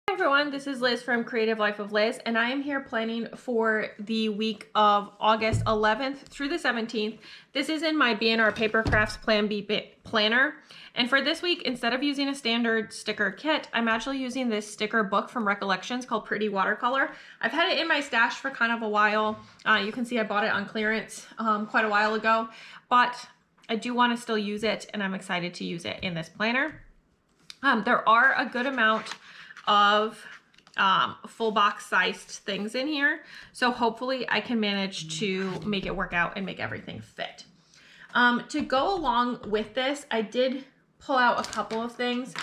Hi everyone, this is Liz from Creative Life of Liz, and I am here planning for the week of August 11th through the 17th. This is in my B&R Paper Crafts Plan B planner, and for this week, instead of using a standard sticker kit, I'm actually using this sticker book from Recollections called Pretty Watercolor. I've had it in my stash for kind of a while. You can see I bought it on clearance quite a while ago, but I do want to still use it, and I'm excited to use it in this planner. There are a good amount of full box sized things in here, so hopefully I can manage to make it work out and make everything fit. To go along with this, I did pull out a couple of things.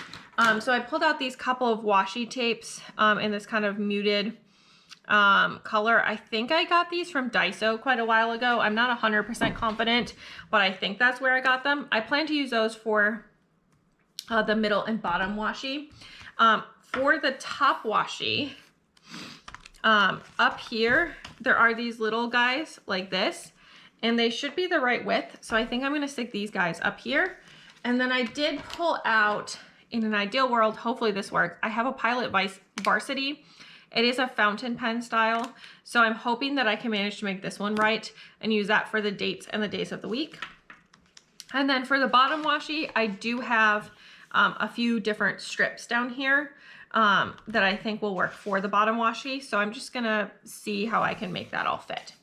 So I pulled out these couple of washi tapes in this kind of muted color. I think I got these from Daiso quite a while ago. I'm not 100% confident, but I think that's where I got them. I plan to use those for the middle and bottom washi. For the top washi, up here, there are these little guys like this, and they should be the right width. So I think I'm gonna stick these guys up here. And then I did pull out, in an ideal world, hopefully this works, I have a Pilot Varsity. It is a fountain pen style. So I'm hoping that I can manage to make this one right and use that for the dates and the days of the week. And then for the bottom washi, I do have a few different strips down here that I think will work for the bottom washi. So I'm just gonna see how I can make that all fit.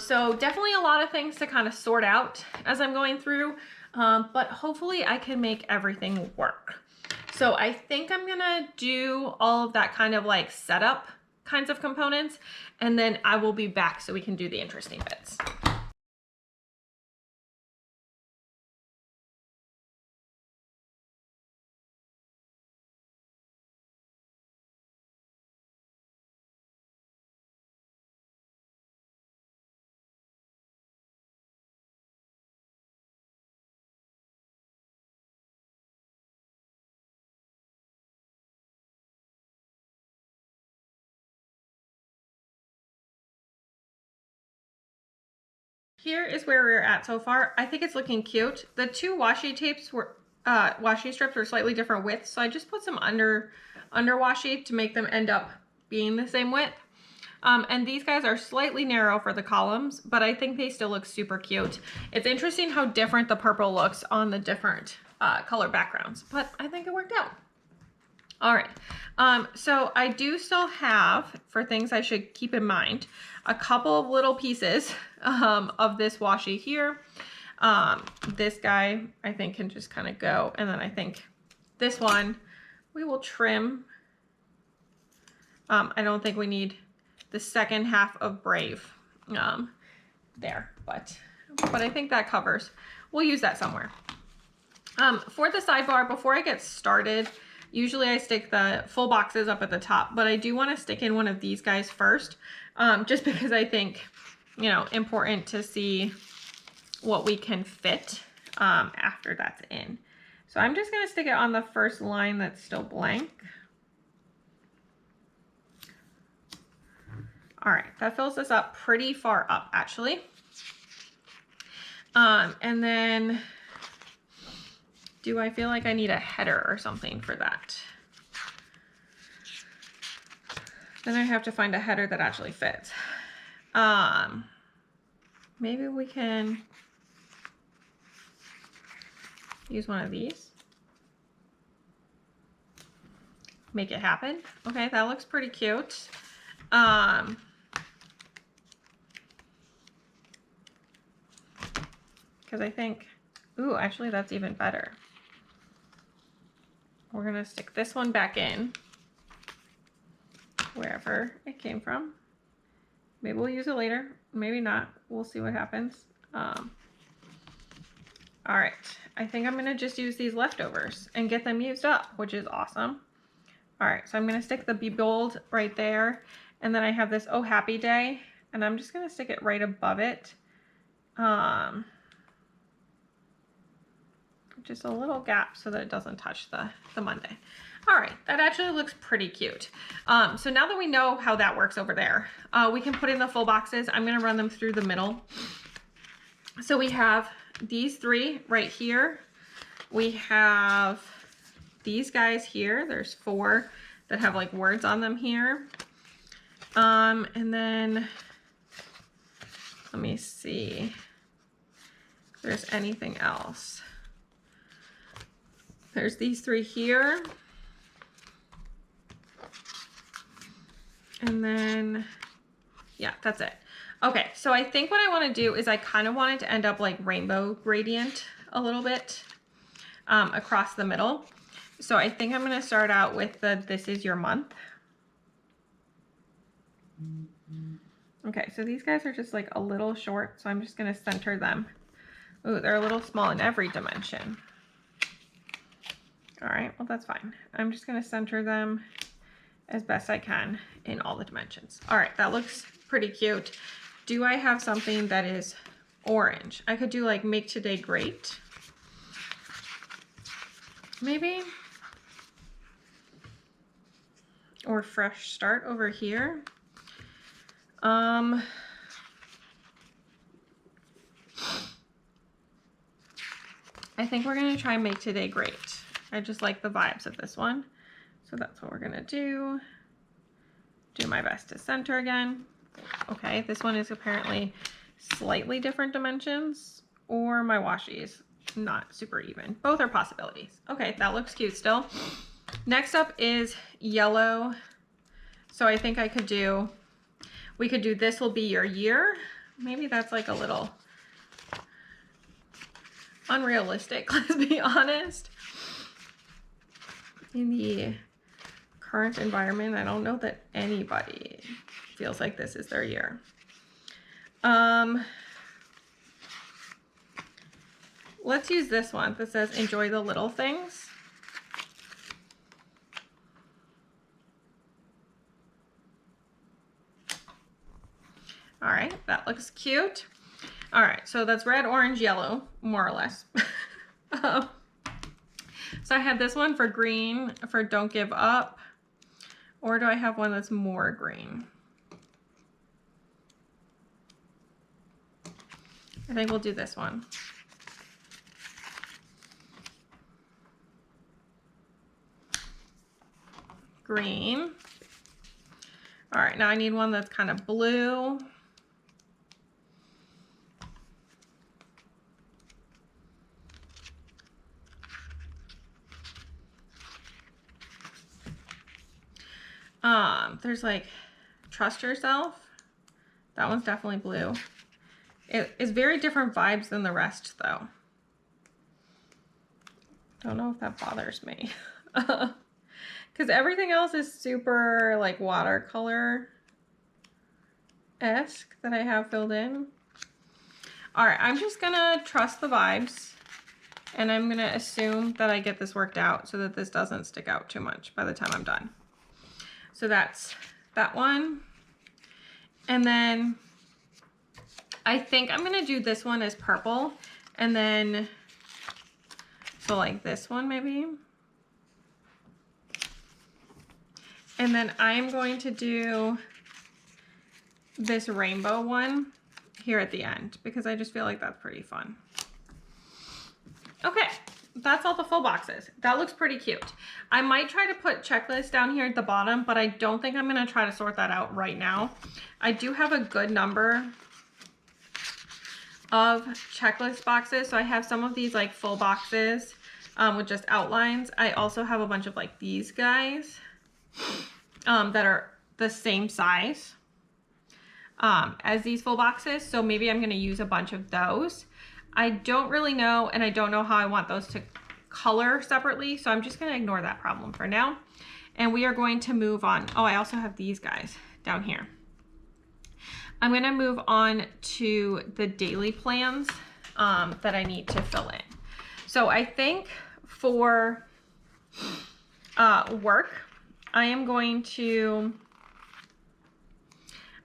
So definitely a lot of things to kind of sort out as I'm going through, but hopefully I can make everything work. So I think I'm gonna do all of that kind of like setup kinds of components, and then I will be back so we can do the interesting bits. Here is where we're at so far. I think it's looking cute. The two washi tapes were, washi strips were slightly different widths, so I just put some under washi to make them end up being the same width. And these guys are slightly narrow for the columns, but I think they still look super cute. It's interesting how different the purple looks on the different color backgrounds, but I think it worked out. All right, so I do still have, for things I should keep in mind, a couple of little pieces of this washi here. This guy I think can just kind of go, and then I think this one we will trim. I don't think we need the second half of Brave there, but I think that covers. We'll use that somewhere. For the sidebar, before I get started, usually I stick the full boxes up at the top, but I do want to stick in one of these guys first, just because I think, you know, important to see what we can fit after that's in. So I'm just going to stick it on the first line that's still blank. All right, that fills this up pretty far up, actually. And then, do I feel like I need a header or something for that? Then I have to find a header that actually fits. Maybe we can use one of these. Make it happen. Okay, that looks pretty cute. Because I think, ooh, actually that's even better. We're gonna stick this one back in, wherever it came from. Maybe we'll use it later, maybe not. We'll see what happens. All right, I think I'm gonna just use these leftovers and get them used up, which is awesome. All right, so I'm gonna stick the Be Bold right there, and then I have this Oh Happy Day, and I'm just gonna stick it right above it. Just a little gap so that it doesn't touch the Monday. All right, that actually looks pretty cute. So now that we know how that works over there, we can put in the full boxes. I'm gonna run them through the middle. So we have these three right here. We have these guys here. There's 4 that have like words on them here. And then let me see if there's anything else. There's these 3 here. And then, yeah, that's it. Okay, so I think what I want to do is I kind of want it to end up like rainbow gradient a little bit across the middle. So I think I'm going to start out with the "This is your month." Okay, so these guys are just like a little short, so I'm just going to center them. Ooh, they're a little small in every dimension. All right, well, that's fine. I'm just going to center them as best I can in all the dimensions. All right, that looks pretty cute. Do I have something that is orange? I could do like "Make Today Great." Maybe. Or "Fresh Start" over here. I think we're gonna try "Make Today Great." I just like the vibes of this one. So that's what we're gonna do. Do my best to center again. Okay, this one is apparently slightly different dimensions, or my washi's not super even. Both are possibilities. Okay, that looks cute still. Next up is yellow. So I think I could do, we could do "This Will Be Your Year." Maybe that's like a little unrealistic, let's be honest. In the current environment, I don't know that anybody feels like this is their year. Let's use this one that says "Enjoy the Little Things." All right, that looks cute. All right, so that's red, orange, yellow, more or less. So I have this one for green, for "Don't Give Up." Or do I have one that's more green? I think we'll do this one. Green. All right, now I need one that's kind of blue. There's like "Trust Yourself." That one's definitely blue. It is very different vibes than the rest though. Don't know if that bothers me. Because everything else is super like watercolor-esque that I have filled in. All right, I'm just gonna trust the vibes, and I'm gonna assume that I get this worked out so that this doesn't stick out too much by the time I'm done. So that's that one. And then I think I'm gonna do this one as purple, and then, so like this one maybe. And then I'm going to do this rainbow one here at the end because I just feel like that's pretty fun. Okay, that's all the full boxes. That looks pretty cute. I might try to put checklists down here at the bottom, but I don't think I'm gonna try to sort that out right now. I do have a good number of checklist boxes. So I have some of these like full boxes with just outlines. I also have a bunch of like these guys that are the same size as these full boxes. So maybe I'm gonna use a bunch of those. I don't really know, and I don't know how I want those to color separately. So I'm just gonna ignore that problem for now. And we are going to move on. Oh, I also have these guys down here. I'm gonna move on to the daily plans that I need to fill in. So I think for work, I am going to,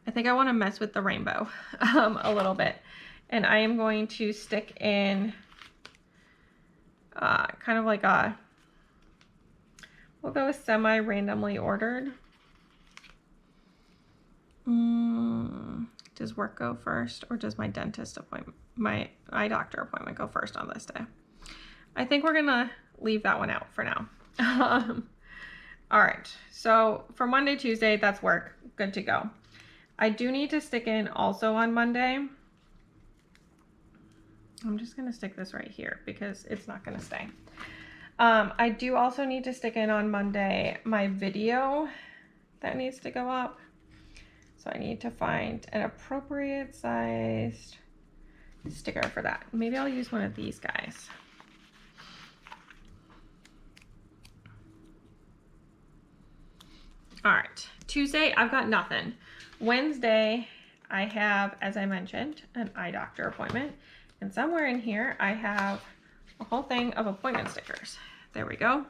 I think I wanna mess with the rainbow a little bit. And I am going to stick in kind of like a, we'll go with semi-randomly ordered. Does work go first, or does my dentist appointment, my eye doctor appointment go first on this day? I think we're gonna leave that one out for now. All right, so for Monday, Tuesday, that's work, good to go. I do need to stick in also on Monday. I'm just gonna stick this right here because it's not gonna stay. I do also need to stick in on Monday my video that needs to go up. So I need to find an appropriate sized sticker for that. Maybe I'll use one of these guys. All right, Tuesday, I've got nothing. Wednesday, I have, as I mentioned, an eye doctor appointment. And somewhere in here, I have a whole thing of appointment stickers. There we go.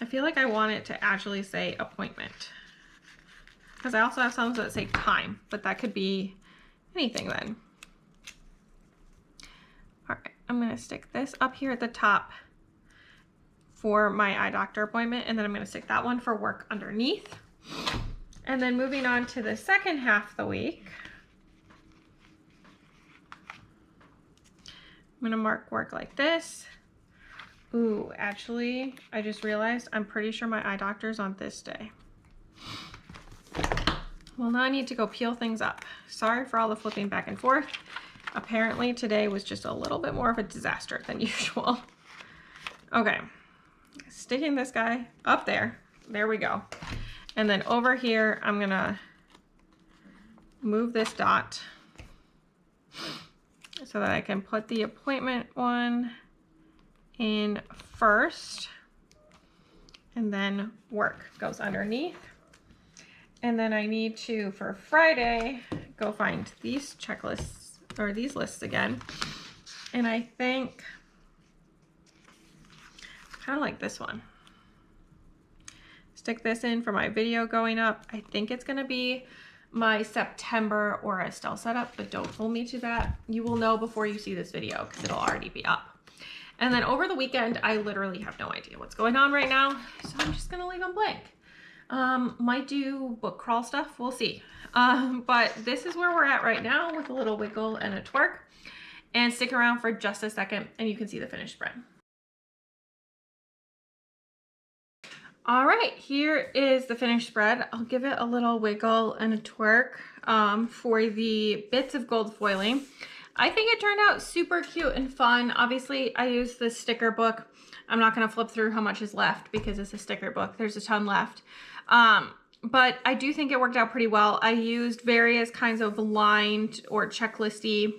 I feel like I want it to actually say appointment, because I also have some that say time, but that could be anything then. All right, I'm gonna stick this up here at the top for my eye doctor appointment, and then I'm gonna stick that one for work underneath. And then moving on to the second half of the week, I'm gonna mark work like this. Ooh, actually, I just realized I'm pretty sure my eye doctor's on this day. Well, now I need to go peel things up. Sorry for all the flipping back and forth. Apparently today was just a little bit more of a disaster than usual. Okay, sticking this guy up there. There we go. And then over here, I'm gonna move this dot so that I can put the appointment one in first, and then work goes underneath. And then I need to, for Friday, go find these checklists, or these lists again. And I think, kind of like this one. Stick this in for my video going up. I think it's gonna be my September or Estelle setup, but don't hold me to that. You will know before you see this video because it'll already be up. And then over the weekend, I literally have no idea what's going on right now, so I'm just gonna leave them blank. Might do book crawl stuff, we'll see. But this is where we're at right now with a little wiggle and a twerk. And stick around for just a second and you can see the finished spread. All right, here is the finished spread. I'll give it a little wiggle and a twerk for the bits of gold foiling. I think it turned out super cute and fun. Obviously, I used the sticker book. I'm not gonna flip through how much is left because it's a sticker book. There's a ton left. But I do think it worked out pretty well. I used various kinds of lined or checklisty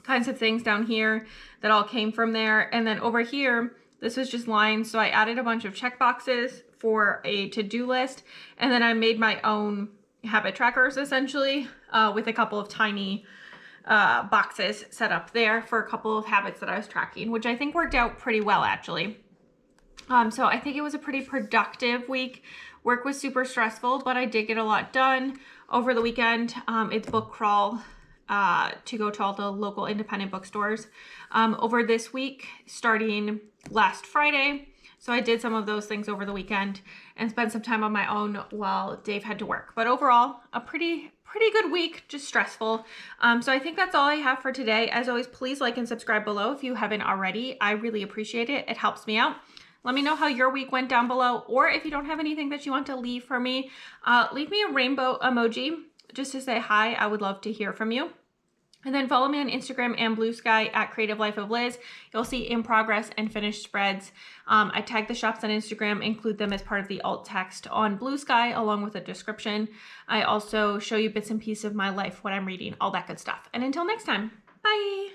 kinds of things down here that all came from there. And then over here, this was just lines. So I added a bunch of check boxes for a to-do list. And then I made my own habit trackers essentially with a couple of tiny boxes set up there for a couple of habits that I was tracking, which I think worked out pretty well actually. So I think it was a pretty productive week. Work was super stressful, but I did get a lot done over the weekend. It's book crawl to go to all the local independent bookstores over this week, starting last Friday. So I did some of those things over the weekend and spent some time on my own while Dave had to work. But overall, a pretty good week, just stressful. So I think that's all I have for today. As always, please like and subscribe below if you haven't already. I really appreciate it. It helps me out. Let me know how your week went down below, or if you don't have anything that you want to leave for me, leave me a rainbow emoji just to say hi. I would love to hear from you. And then follow me on Instagram and Blue Sky at Creative Life of Liz. You'll see in progress and finished spreads. I tag the shops on Instagram, include them as part of the alt text on Blue Sky, along with a description. I also show you bits and pieces of my life, what I'm reading, all that good stuff. And until next time, bye.